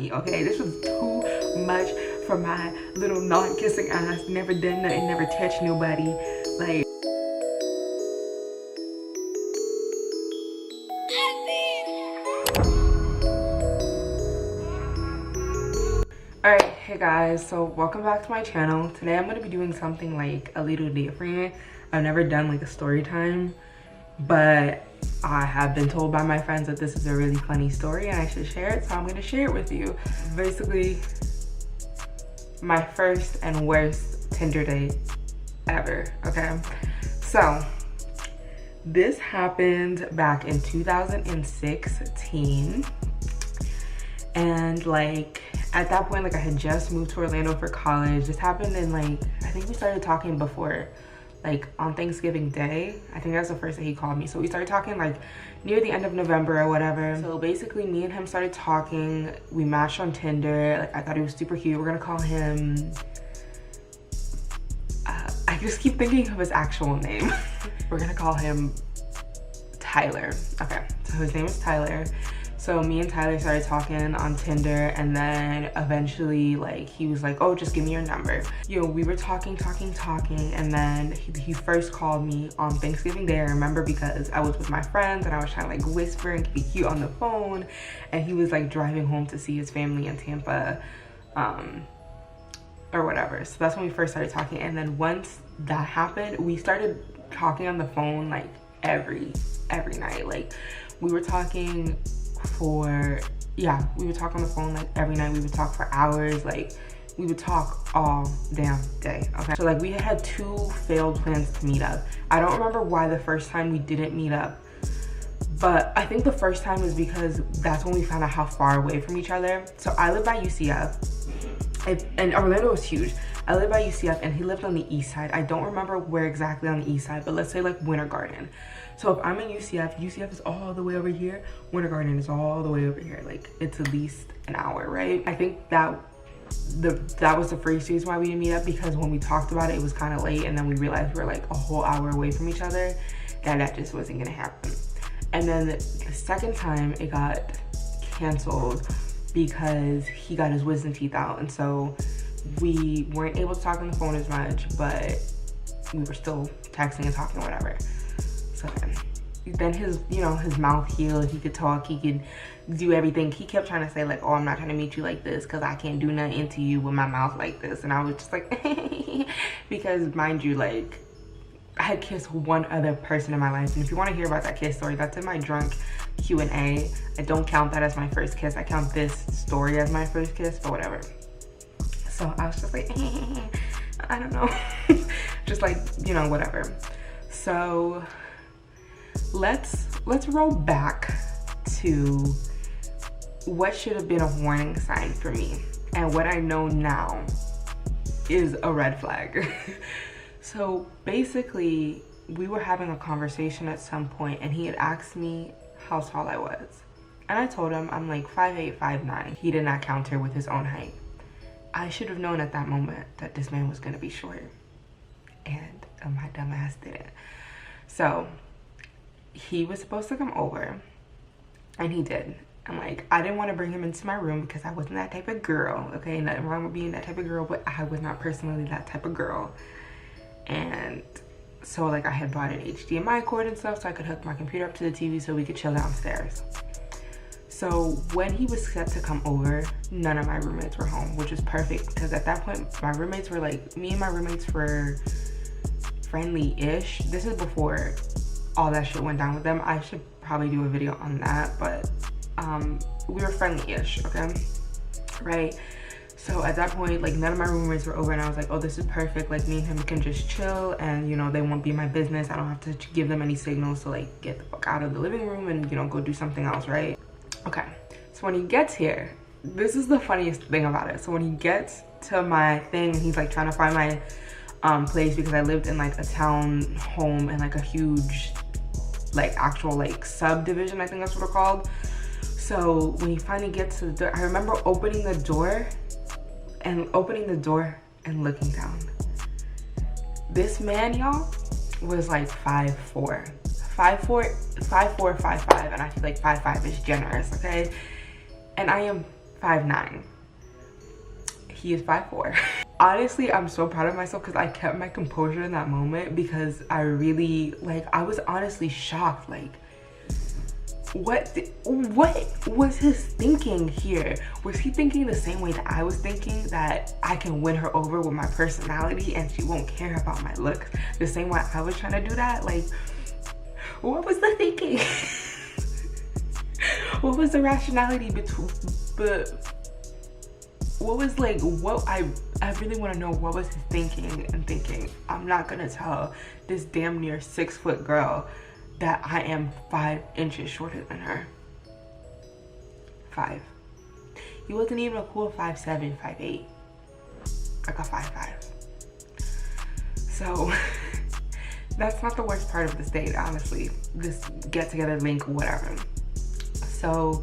Okay, this was too much for my little non-kissing ass. Never done nothing, never touched nobody. Like, alright, hey guys, so welcome back to my channel. Today I'm gonna be doing something like a little different. I've never done like a story time, but I have been told by my friends that this is a really funny story and I should share it, so I'm gonna share it with you. Basically, my first and worst Tinder date ever, okay? So, this happened back in 2016, and like, at that point, like, I had just moved to Orlando for college. This happened in like, I think we started talking before, like on Thanksgiving Day. I think that's the first day he called me. So we started talking like near the end of November or whatever. So basically me and him started talking. We matched on Tinder. Like, I thought he was super cute. We're gonna call him, I just keep thinking of his actual name. We're gonna call him Tyler. Okay, so his name is Tyler. So me and Tyler started talking on Tinder, and then eventually, like, he was like, oh, just give me your number. You know, we were talking, and then he first called me on Thanksgiving Day. I remember because I was with my friends and I was trying to like whisper and be cute on the phone, and he was like driving home to see his family in Tampa, or whatever. So that's when we first started talking, and then once that happened, we started talking on the phone like every night. Like, we were talking for, yeah, we would talk on the phone like every night. We would talk for hours. Like, we would talk all damn day. Okay, so like, we had 2 failed plans to meet up. I don't remember why the first time we didn't meet up, but I think the first time was because that's when we found out how far away from each other. So I live by UCF, and Orlando was huge. I live by UCF and he lived on the east side. I don't remember where exactly on the east side, but let's say like Winter Garden. So if I'm in UCF is all the way over here, Winter Garden is all the way over here. Like, it's at least an hour, right? I think that was the first reason why we didn't meet up, because when we talked about it, it was kind of late, and then we realized we were like a whole hour away from each other, that just wasn't gonna happen. And then the second time it got canceled because he got his wisdom teeth out, and so we weren't able to talk on the phone as much, but we were still texting and talking, whatever. So then his, you know, his mouth healed. He could talk, he could do everything. He kept trying to say like, oh, I'm not trying to meet you like this because I can't do nothing to you with my mouth like this. And I was just like, because mind you, like, I had kissed one other person in my life, and if you want to hear about that kiss story, that's in my drunk Q&A. I don't count that as my first kiss. I count this story as my first kiss, but whatever. So I was just like, I don't know. Just like, you know, whatever. So let's roll back to what should have been a warning sign for me, and what I know now is a red flag. So basically, we were having a conversation at some point, and he had asked me how tall I was, and I told him I'm like 5'8", 5'9". He did not counter with his own height. I should have known at that moment that this man was gonna be short, and my dumb ass didn't. So he was supposed to come over, and he did. And like, I didn't want to bring him into my room because I wasn't that type of girl. Okay, nothing wrong with being that type of girl, but I was not personally that type of girl. And so like, I had bought an HDMI cord and stuff so I could hook my computer up to the TV so we could chill downstairs. So when he was set to come over, none of my roommates were home, which was perfect because at that point my roommates were like, me and my roommates were friendly-ish. This is before all that shit went down with them. I should probably do a video on that, but we were friendly-ish, okay? Right? So at that point, like, none of my roommates were over, and I was like, oh, this is perfect. Like, me and him can just chill, and, you know, they won't be my business. I don't have to give them any signals to, like, get the fuck out of the living room and, you know, go do something else, right? Okay, so when he gets here, this is the funniest thing about it. So when he gets to my thing, he's, like, trying to find my place, because I lived in, like, a town home and, like, a huge, like, actual, like, subdivision, I think that's what it's called. So when he finally gets to the door, I remember opening the door and looking down. This man, y'all, was like 5'4", 5'5", and I feel like 5'5" is generous, okay? And I am 5'9". He is 5'4". Honestly, I'm so proud of myself because I kept my composure in that moment, because I really, like, I was honestly shocked. Like, what was his thinking here? Was he thinking the same way that I was thinking, that I can win her over with my personality and she won't care about my looks the same way I was trying to do that? Like, what was the thinking? What was the rationality between, what was, like, what I really want to know, what was his thinking and thinking? I'm not gonna tell this damn near 6-foot girl that I am 5 inches shorter than her. 5. He wasn't even a cool 5'7", 5'8", like a 5'5". So that's not the worst part of this date, honestly. This get together, link, whatever. So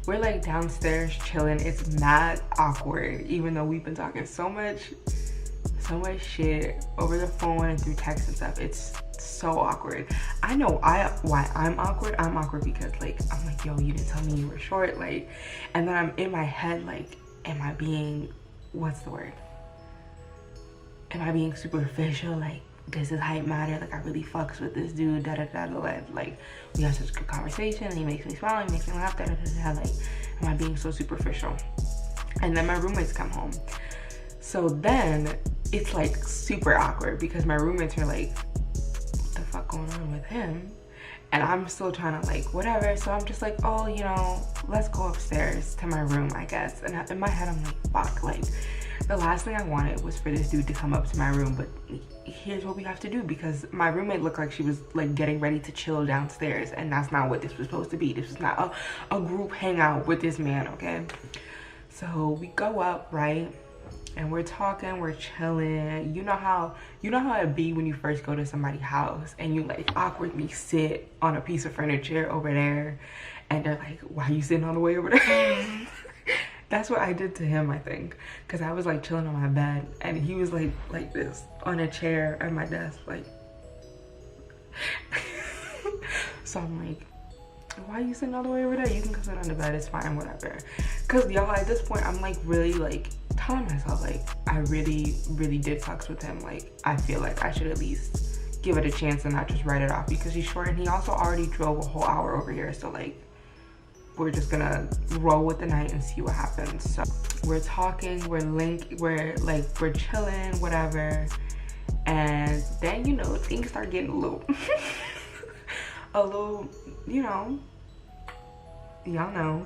we're like downstairs chilling. It's mad awkward, even though we've been talking so much shit over the phone and through text and stuff. It's so awkward. I know why I'm awkward. I'm awkward because, like, I'm like, yo, you didn't tell me you were short, like, and then I'm in my head like, am I being, what's the word? Am I being superficial? Like, does his height matter? Like, I really fucks with this dude, da da da da. Like, we have such a good conversation and he makes me smile, he makes me laugh, da da da da. Like, am I being so superficial? And then my roommates come home. So then it's like super awkward because my roommates are like, what the fuck going on with him? And I'm still trying to, like, whatever. So I'm just like, oh, you know, let's go upstairs to my room, I guess. And in my head, I'm like, fuck, like, the last thing I wanted was for this dude to come up to my room, but here's what we have to do, because my roommate looked like she was, like, getting ready to chill downstairs, and that's not what this was supposed to be. This was not a group hangout with this man, okay? So we go up, right? And we're talking, we're chilling. You know how it be when you first go to somebody's house and you, like, awkwardly sit on a piece of furniture over there, and they're like, why are you sitting all the way over there? That's what I did to him, I think, because I was, like, chilling on my bed and he was like this on a chair at my desk, like. So I'm like, why are you sitting all the way over there? You can come sit on the bed, it's fine, whatever. Because, y'all, at this point, I'm, like, really, like, telling myself, like, I really did fucks with him. Like, I feel like I should at least give it a chance and not just write it off because he's short, and he also already drove a whole hour over here. So, like, we're just gonna roll with the night and see what happens. So we're talking, we're chilling, whatever. And then, you know, things start getting a little, you know, y'all know.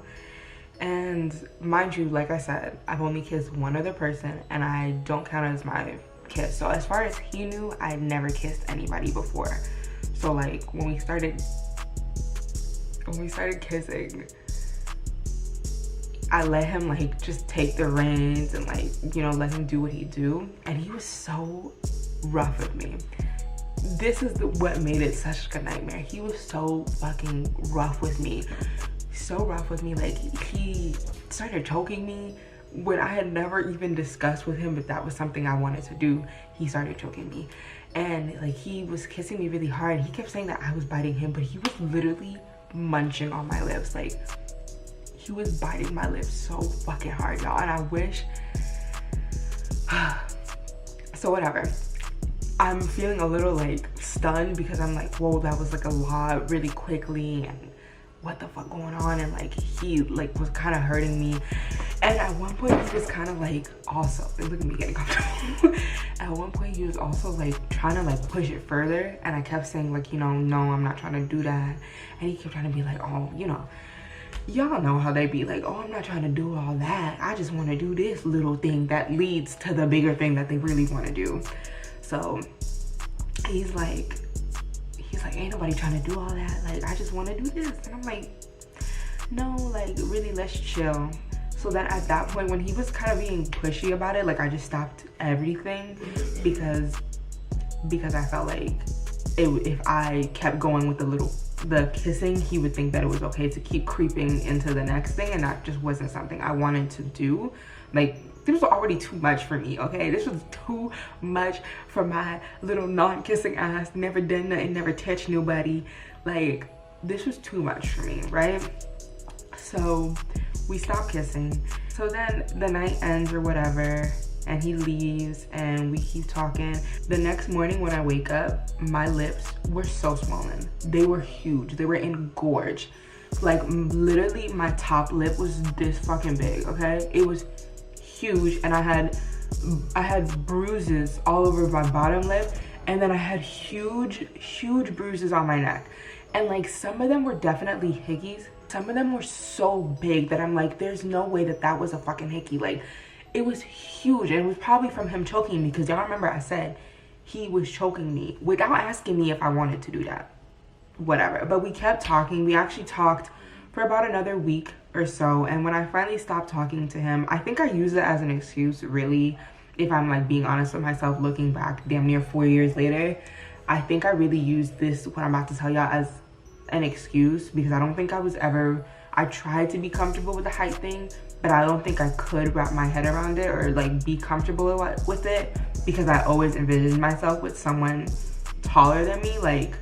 And mind you, like I said, I've only kissed one other person and I don't count it as my kiss. So as far as he knew, I'd never kissed anybody before. So, like, when we started kissing, I let him, like, just take the reins and, like, you know, let him do what he do. And he was so rough with me. This is what made it such a nightmare. He was so fucking rough with me. So rough with me. Like, he started choking me when I had never even discussed with him, but that was something I wanted to do. He started choking me. And, like, he was kissing me really hard. He kept saying that I was biting him, but he was literally munching on my lips. Like, he was biting my lips so fucking hard, y'all. And I wish, so whatever. I'm feeling a little, like, stunned because I'm like, whoa, that was, like, a lot really quickly, and what the fuck going on? And, like, he, like, was kind of hurting me. And at one point he was kind of, like, also, look at me getting comfortable. At one point he was also, like, trying to, like, push it further, and I kept saying, like, you know, no, I'm not trying to do that. And he kept trying to be like, oh, you know, y'all know how they be like, oh, I'm not trying to do all that, I just want to do this little thing that leads to the bigger thing that they really want to do. So he's like, ain't nobody trying to do all that, like, I just want to do this. And I'm like, no, like, really, let's chill. So then at that point, when he was kind of being pushy about it, like, I just stopped everything because I felt like if I kept going with the kissing, he would think that it was okay to keep creeping into the next thing, and that just wasn't something I wanted to do. Like, this was already too much for me, okay? This was too much for my little non-kissing ass, never done nothing, never touched nobody. Like, this was too much for me, right? So we stopped kissing. So then the night ends or whatever, and he leaves and we keep talking. The next morning when I wake up, my lips were so swollen. They were huge. They were engorged. Like literally my top lip was this fucking big, okay? It was huge, and I had bruises all over my bottom lip, and then I had huge bruises on my neck. And like some of them were definitely hickeys. Some of them were so big that I'm like, there's no way that that was a fucking hickey. Like it was huge, and it was probably from him choking me, because y'all remember I said he was choking me without asking me if I wanted to do that. Whatever. But we kept talking. We actually talked for about another week or so, and when I finally stopped talking to him, I think I used it as an excuse, really, if I'm like being honest with myself, looking back damn near 4 years later. I think I really used this, what I'm about to tell y'all, as an excuse, because I don't think I tried to be comfortable with the height thing, but I don't think I could wrap my head around it or like be comfortable with it, because I always envisioned myself with someone taller than me, like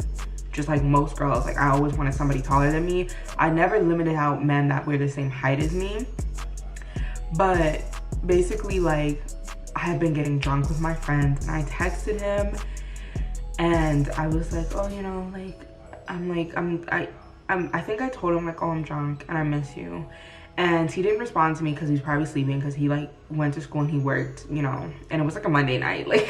just like most girls. Like I always wanted somebody taller than me. I never limited out men that were the same height as me. But basically, like, I had been getting drunk with my friends, and I texted him, and I was like, oh, you know, like, I think I told him like, oh, I'm drunk and I miss you. And he didn't respond to me because he was probably sleeping, because he like went to school and he worked, you know, and it was like a Monday night. Like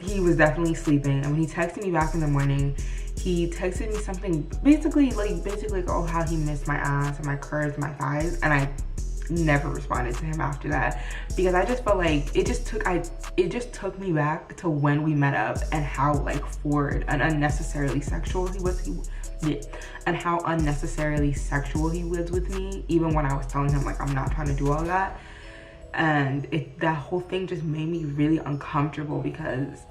he was definitely sleeping. And when he texted me back in the morning, he texted me something basically like, oh, how he missed my ass and my curves, my thighs. And I never responded to him after that, because I just felt like it just took me back to when we met up, and how like forward and unnecessarily sexual he was with me, even when I was telling him like I'm not trying to do all that. And that whole thing just made me really uncomfortable, because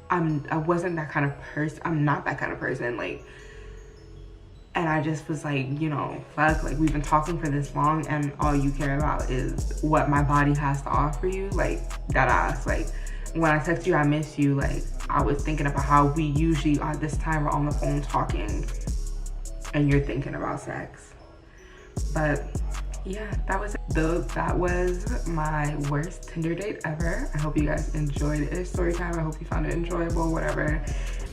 I wasn't that kind of person. I'm not that kind of person, like. And I just was like, you know, fuck, like we've been talking for this long, and all you care about is what my body has to offer you. Like that ass. Like when I text you I miss you, like I was thinking about how we usually at this time are on the phone talking, and you're thinking about sex. But yeah, that was my worst Tinder date ever. I hope you guys enjoyed it. It's story time. I hope you found it enjoyable, whatever.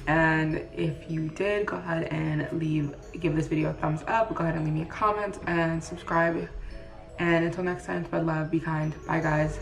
And if you did, go ahead and give this video a thumbs up. Go ahead and leave me a comment and subscribe. And until next time, spread love, be kind. Bye guys.